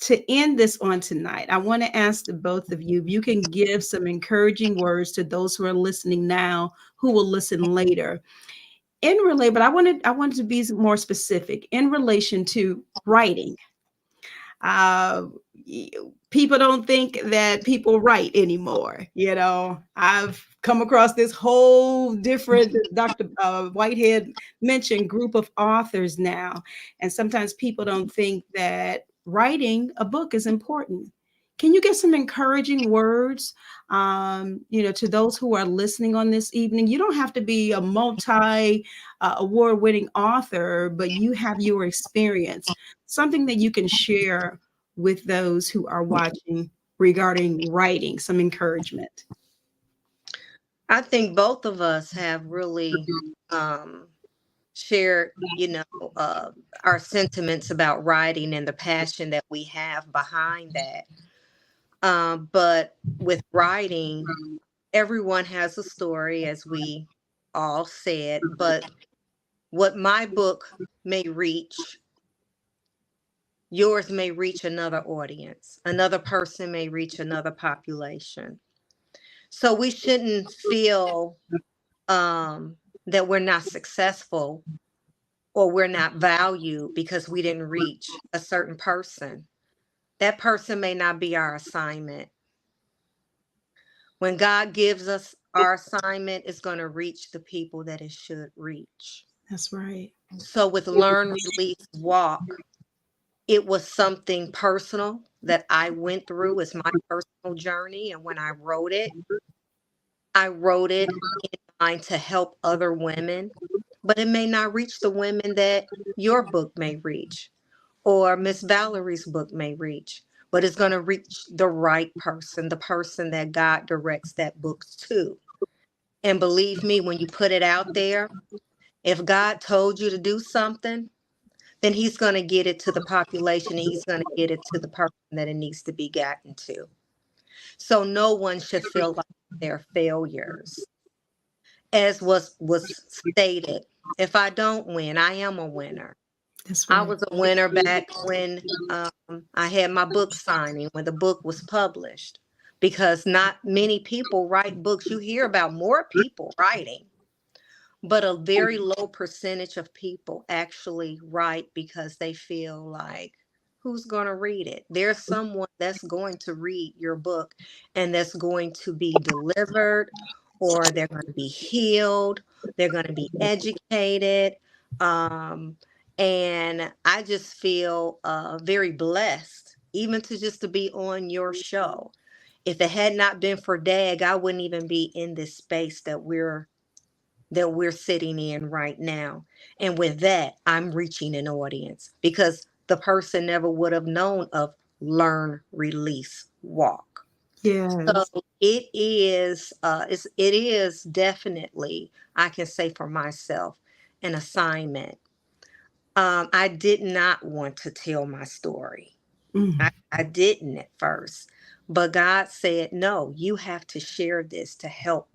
to end this on tonight, I want to ask the both of you if you can give some encouraging words to those who are listening now, who will listen later. But I wanted to be more specific in relation to writing. uh, People don't think that people write anymore. I've come across this whole different, Dr. Whitehead mentioned, group of authors now. And sometimes people don't think that writing a book is important. Can you get some encouraging words, to those who are listening on this evening? You don't have to be a multi award winning author, but you have your experience, something that you can share with those who are watching regarding writing, some encouragement.
I think both of us have really um, shared, our sentiments about writing and the passion that we have behind that. But with writing, everyone has a story, as we all said, but What my book may reach, yours may reach another audience. Another person may reach another population. So we shouldn't feel that we're not successful or we're not valued because we didn't reach a certain person. That person may not be our assignment. When God gives us our assignment, it's going to reach the people that it should reach.
That's right.
So with Learn, Release, Walk, it was something personal that I went through. It's my personal journey. And when I wrote it in mind to help other women, but it may not reach the women that your book may reach or Miss Valerie's book may reach, but it's going to reach the right person, the person that God directs that book to. And believe me, when you put it out there, if God told you to do something, then he's going to get it to the population and he's going to get it to the person that it needs to be gotten to. So no one should feel like they're failures. As was stated, if I don't win, I am a winner.
That's
I
right.
was a winner back when I had my book signing, when the book was published, because not many people write books. You hear about more people writing, but a very low percentage of people actually write because they feel like, who's going to read it? There's someone that's going to read your book and that's going to be delivered, or they're going to be healed, they're going to be educated. Um, and I just feel very blessed, even to be on your show. If it had not been for DAG, I wouldn't even be in this space that we're sitting in right now. And with that, I'm reaching an audience because the person never would have known of Learn, Release, Walk. So
Yes.
it is definitely, I can say for myself, an assignment. I did not want to tell my story.
Mm.
I didn't at first, but God said, no, you have to share this to help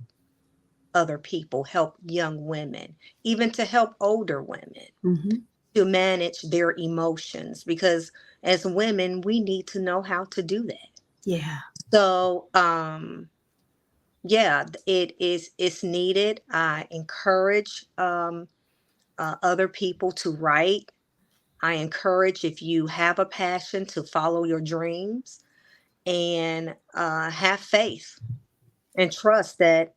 other people, help young women, even to help older women
Hmm.
to manage their emotions, because as women, we need to know how to do that.
Yeah.
So, yeah, it's needed. I encourage other people to write. I encourage, if you have a passion, to follow your dreams and have faith and trust that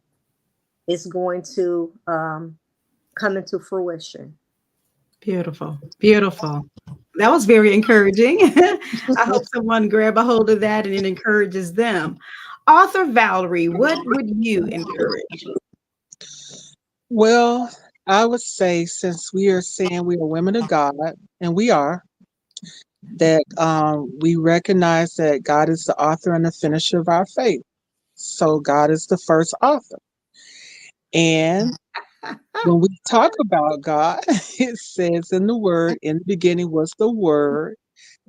it's going to come into fruition.
Beautiful. Beautiful. That was very encouraging. I hope someone grab a hold of that and it encourages them. Author Valerie, what would you encourage?
Well, I would say, since we are saying we are women of God, and we are, that we recognize that God is the author and the finisher of our faith. So God is the first author. And when we talk about God, it says in the Word, in the beginning was the Word,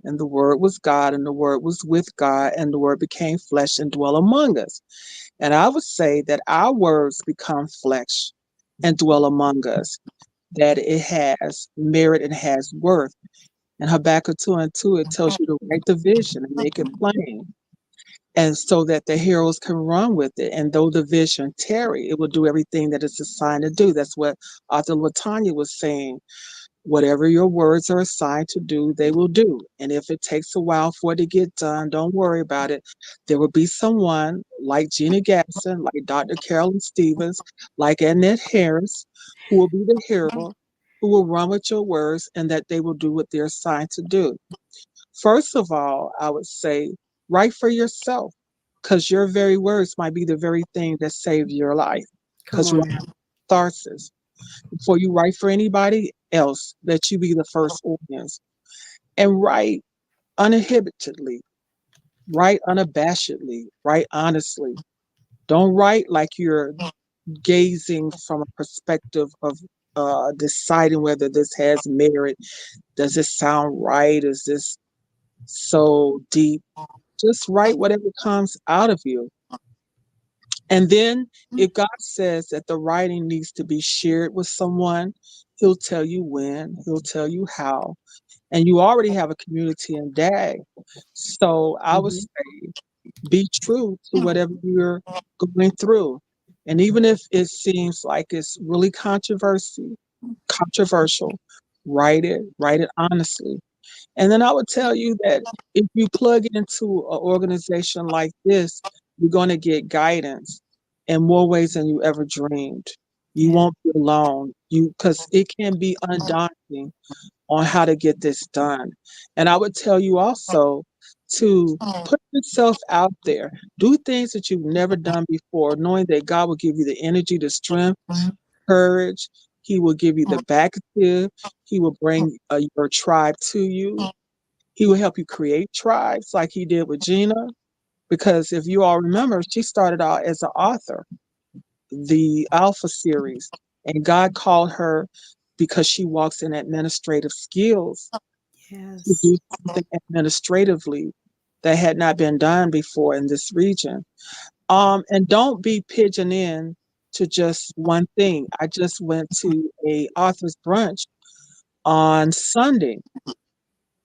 and the Word was God, and the Word was with God, and the Word became flesh and dwelt among us. And I would say that our words become flesh and dwell among us, that it has merit and has worth. And Habakkuk 2 and 2, it tells you to write the vision and make it plain. And so that the heroes can run with it. And though the vision tarry, it will do everything that it's assigned to do. That's what Author Latanya was saying. Whatever your words are assigned to do, they will do. And if it takes a while for it to get done, don't worry about it. There will be someone like Gina Gasson, like Dr. Carolyn Stevens, like Annette Harris, who will be the hero, who will run with your words, and that they will do what they're assigned to do. First of all, I would say write for yourself, because your very words might be the very thing that saved your life.
Come
Because
on
you're
now.
catharsis. Before you write for anybody else, let you be the first audience. And write uninhibitedly, write unabashedly, write honestly. Don't write like you're gazing from a perspective of deciding whether this has merit. Does this sound right? Is this so deep? Just write whatever comes out of you. And then if God says that the writing needs to be shared with someone, he'll tell you when, he'll tell you how. And you already have a community in DAG. So I would
Mhm.
say be true to whatever you're going through. And even if it seems like it's really controversial, write it honestly. And then I would tell you that if you plug into an organization like this, you're going to get guidance in more ways than you ever dreamed. You
Yeah.
won't be alone. You because it can be undaunting on how to get this done. And I would tell you also to put yourself out there. Do things that you've never done before, knowing that God will give you the energy, the strength, courage. He will give you the backative. He will bring your tribe to you. He will help you create tribes like he did with Gina. Because if you all remember, she started out as an author, the Alpha series, and God called her because she walks in administrative skills to
Yes.
do something administratively that had not been done before in this region. And don't be pigeoned in to just one thing. I just went to a author's brunch on Sunday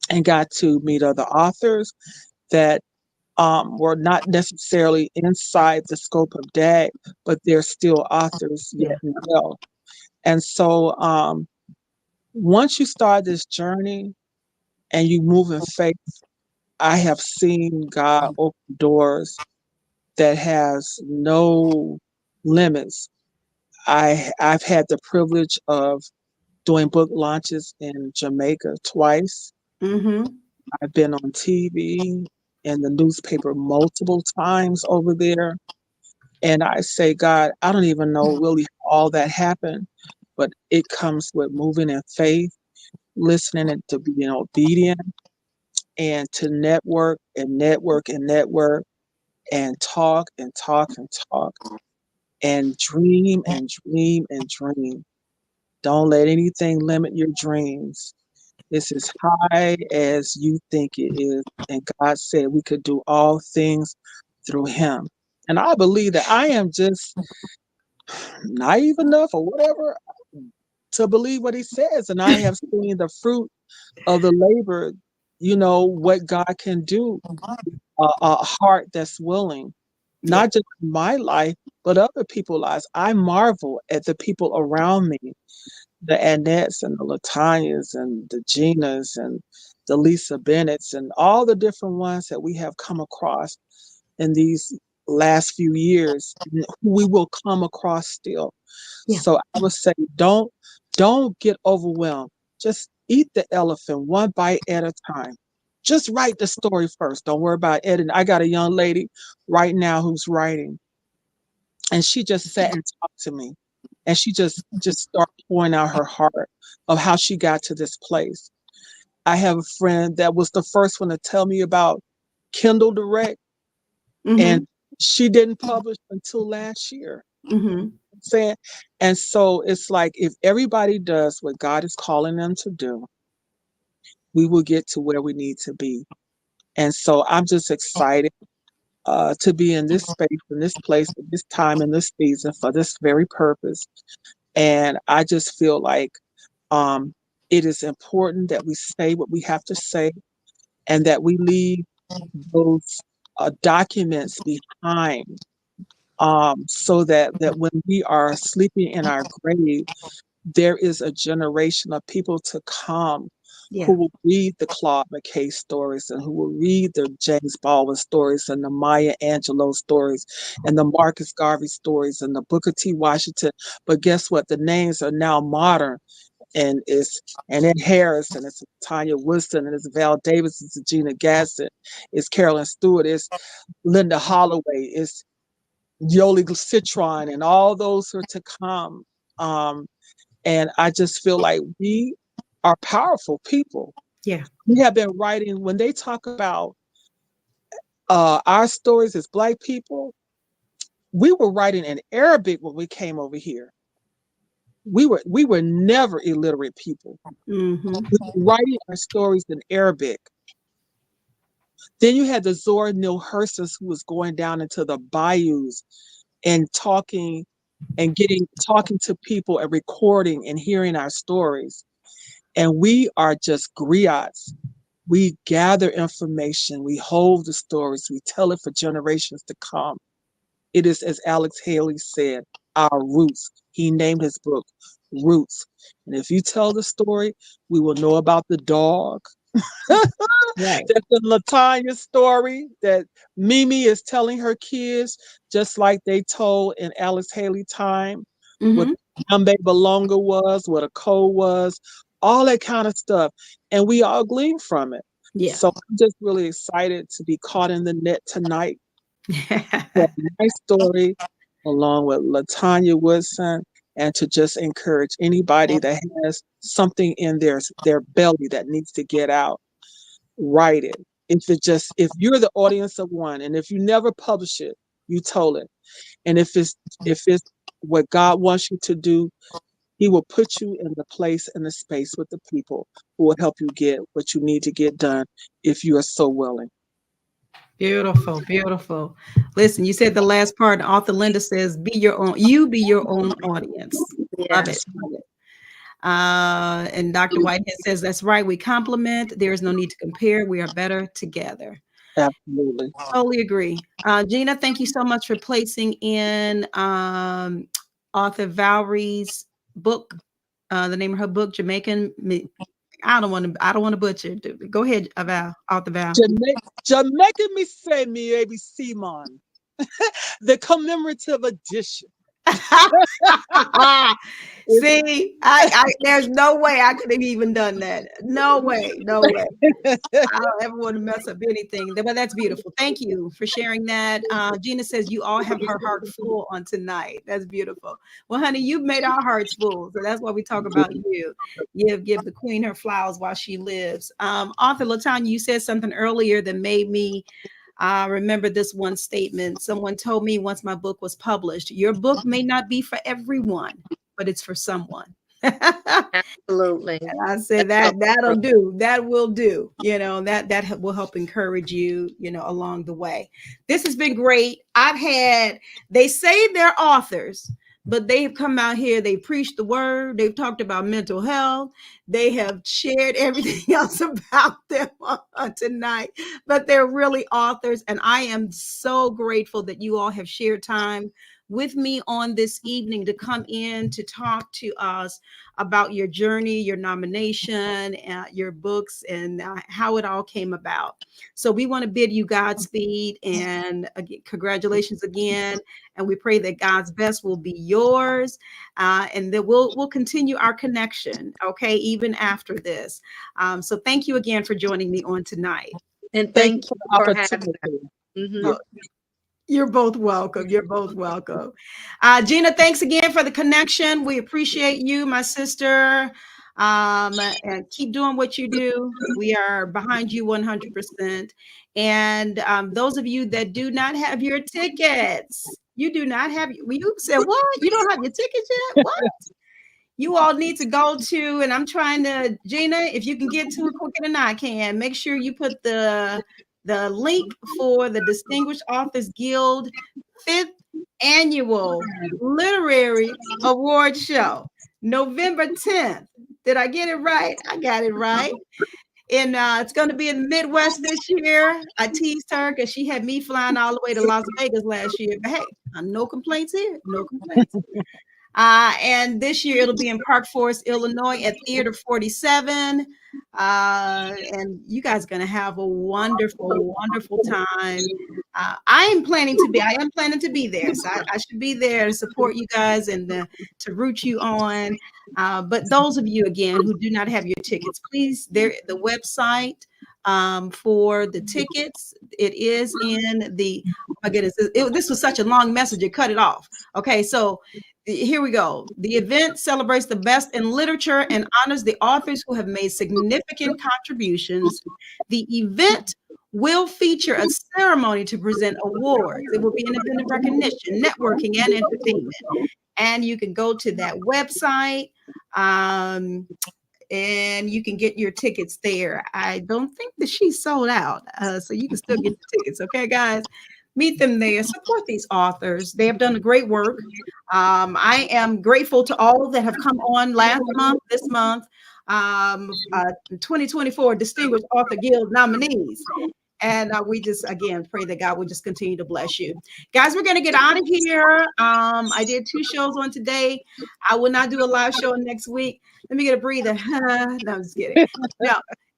and got to meet other authors that were not necessarily inside the scope of DAG, but they're still authors yet
Yeah.
and well. And so once you start this journey and you move in faith, I have seen God open doors that has no limits. I've had the privilege of doing book launches in Jamaica twice.
Mm-hmm.
I've been on TV and the newspaper multiple times over there. And I say, God, I don't even know really how all that happened, but it comes with moving in faith, listening and to being obedient and to network and network and network and talk and talk and talk and dream and dream and dream. Don't let anything limit your dreams. It's as high as you think it is. And God said we could do all things through him. And I believe that I am just naive enough or whatever to believe what he says. And I have seen the fruit of the labor, what God can do, a heart that's willing,
Yeah.
not just my life, but other people's lives. I marvel at the people around me, the Annettes and the Latanyas and the Ginas and the Lisa Bennett's and all the different ones that we have come across in these last few years, who we will come across still.
Yeah.
So I would say don't get overwhelmed. Just eat the elephant one bite at a time. Just write the story first. Don't worry about editing. I got a young lady right now who's writing, and she just sat and talked to me, and she just started pouring out her heart of how she got to this place. I have a friend that was the first one to tell me about Kindle Direct,
Mm-hmm.
and she didn't publish until last year.
Mm-hmm.
Saying, and so it's like if everybody does what God is calling them to do, we will get to where we need to be. And so I'm just excited to be in this space, in this place, at this time, in this season for this very purpose. And I just feel like um, it is important that we say what we have to say and that we leave those documents behind, so that when we are sleeping in our grave, there is a generation of people to come
Yeah.
who will read the Claude McKay stories and who will read the James Baldwin stories and the Maya Angelou stories and the Marcus Garvey stories and the Booker T. Washington. But guess what? The names are now modern, and it's Annette Harris and it's Tanya Woodson and it's Val Davis, it's Gina Gasson, it's Carolyn Stewart, it's Linda Holloway, it's Yoli Citron, and all those who are to come. Um, and I just feel like we are powerful people.
Yeah.
We have been writing, when they talk about our stories as Black people, we were writing in Arabic when we came over here. We were never illiterate people.
Mm-hmm.
We were writing our stories in Arabic. Then you had the Zora Neale Hurston's who was going down into the bayous and talking to people and recording and hearing our stories. And we are just griots. We gather information, we hold the stories, we tell it for generations to come. It is, as Alex Haley said, our roots. He named his book Roots. And if you tell the story, we will know about the dog.
Right.
That's the Latanya story that Mimi is telling her kids, just like they told in Alex Haley time, what
Hmm.
Yambe Balonga was, what a code was, all that kind of stuff. And we all glean from it.
Yeah.
So I'm just really excited to be caught in the net tonight. For my story, along with Latanya Woodson, and to just encourage anybody that has something in their belly that needs to get out, write it. If you're the audience of one, and if you never publish it, you told it. And if it's what God wants you to do, He will put you in the place and the space with the people who will help you get what you need to get done if you are so willing.
Beautiful, beautiful. Listen, you said the last part. Author Linda says, "Be your own. You be your own audience." Love it.
Yes.
Love it. And Dr. Whitehead says, "That's right. We complement. There is no need to compare. We are better together."
Absolutely.
Totally agree. Gina, thank you so much for placing in author Valerie's book. The name of her book, Jamaican. I don't want to. I don't want to butcher. Go ahead, Val. Author Val.
Jamaica me say me ABC man. The commemorative edition.
See, I there's no way I could have even done that. No way, no way. I don't ever want to mess up anything. But that's beautiful. Thank you for sharing that. Gina says you all have her heart full on tonight. That's beautiful. Well, honey, you've made our hearts full. So that's why we talk about you. Give the queen her flowers while she lives. Author Latanya, you said something earlier that made me remember this one statement. Someone told me once my book was published, your book may not be for everyone, but it's for someone.
Absolutely.
I said
So
that'll
true.
do. That will do. That will help encourage you, along the way. This has been great. They say they're authors, but they've come out here, they preached the word, they've talked about mental health, they have shared everything else about them on tonight, but they're really authors. And I am so grateful that you all have shared time with me on this evening to come in to talk to us about your journey, your nomination, your books, and how it all came about. So we want to bid you Godspeed and congratulations again. And we pray that God's best will be yours, and that we'll continue our connection. Okay, even after this. So thank you again for joining me on tonight.
And
Thank you
thank
for
you
the
for having us.
opportunity.
Mhm.
Oh, you're both welcome. You're both welcome. Gina, thanks again for the connection. We appreciate you, my sister. And keep doing what you do. We are behind you 100%. And those of you that do not have your tickets, you do not have, you said, what? You don't have your tickets yet? What? You all need to go to, and I'm trying to, Gina, if you can get to it quicker than I can, make sure you put the link for the Distinguished Authors Guild 5th Annual Literary Award Show, November 10th. Did I get it right? I got it right. And it's going to be in the Midwest this year. I teased her because she had me flying all the way to Las Vegas last year. But hey, no complaints here. No complaints. And this year it'll be in Park Forest, Illinois at Theater 47. And you guys are going to have a wonderful, wonderful time. I am planning to be there. So I should be there to support you guys and to root you on. But those of you, again, who do not have your tickets, please, the website for the tickets, it is in oh my goodness, this was such a long message, it cut it off. Okay, so here we go. The event celebrates the best in literature and honors the authors who have made significant contributions. The event will feature a ceremony to present awards. It will be an event of recognition, networking, and entertainment. And you can go to that website, and you can get your tickets there. I don't think that she's sold out, so you can still get the tickets. Okay, guys. Meet them there. Support these authors. They have done a great work. I am grateful to all that have come on last month, this month, 2024 Distinguished Author Guild nominees. And we just, again, pray that God will just continue to bless you. Guys, we're going to get out of here. I did 2 shows on today. I will not do a live show next week. Let me get a breather. No, I'm just kidding. No,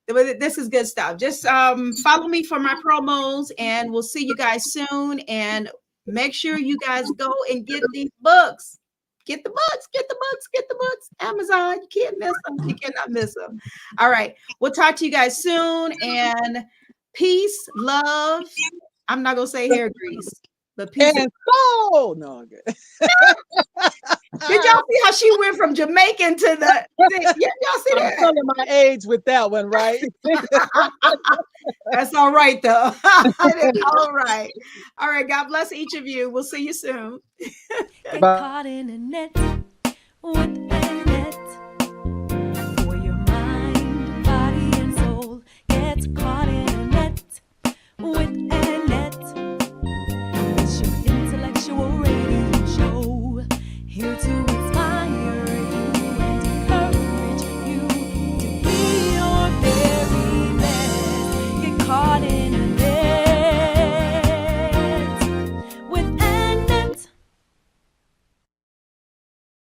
this is good stuff. Just follow me for my promos, and we'll see you guys soon. And make sure you guys go and get these books. Get the books, get the books, get the books. Amazon, you can't miss them. You cannot miss them. All right. We'll talk to you guys soon. And peace, love. I'm not gonna say hair grease, but peace.
And so, no, I'm good.
Did y'all see how she went from Jamaican to the? Y'all see
I'm
that?
telling my age with that one, right?
That's all right, though. All right. All right. God bless each of you. We'll see you soon.
Get caught in a net with